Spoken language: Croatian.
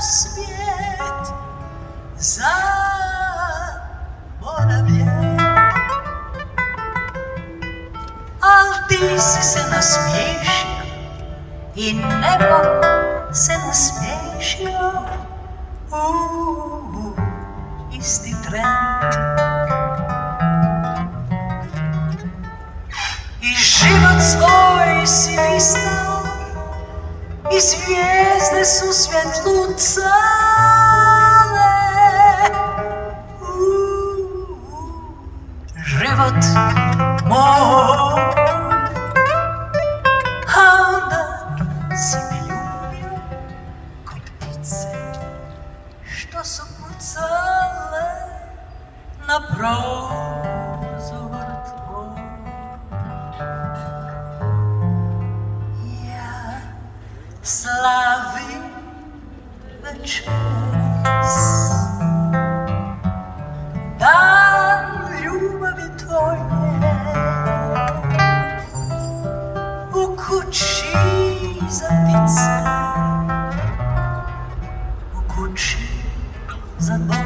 svět zaboravě. A ty jsi se nasměšil, i nebo se nasměšilo, jistý trend. I život svoj si vystal, i zvijezde su svjetlucale. Život moj. A onda si me ljubio ko ptice što su pucale na prozor tvoj. Ja slavim večeras dan ljubavi tvoje u kući za ptice, u kući za boje.